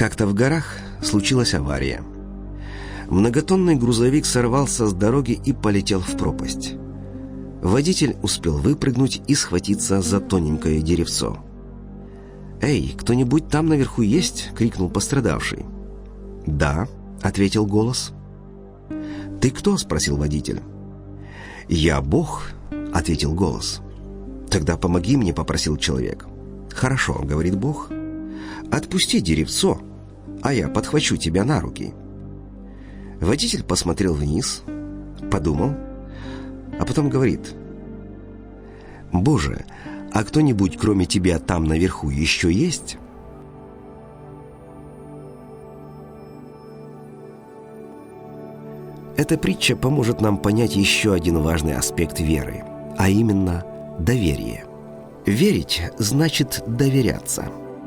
Как-то в горах случилась авария. Многотонный грузовик сорвался с дороги и полетел в пропасть. Водитель успел выпрыгнуть и схватиться за тоненькое деревцо. «Эй, кто-нибудь там наверху есть?» — крикнул пострадавший. «Да», — ответил голос. «Ты кто?» — спросил водитель. «Я Бог», — ответил голос. «Тогда помоги мне», — попросил человек. «Хорошо», — говорит Бог. «Отпусти деревцо, а я подхвачу тебя на руки». Водитель посмотрел вниз, подумал, а потом говорит: «Боже, а кто-нибудь кроме тебя там наверху еще есть?» Эта притча поможет нам понять еще один важный аспект веры, а именно доверие. Верить значит доверяться.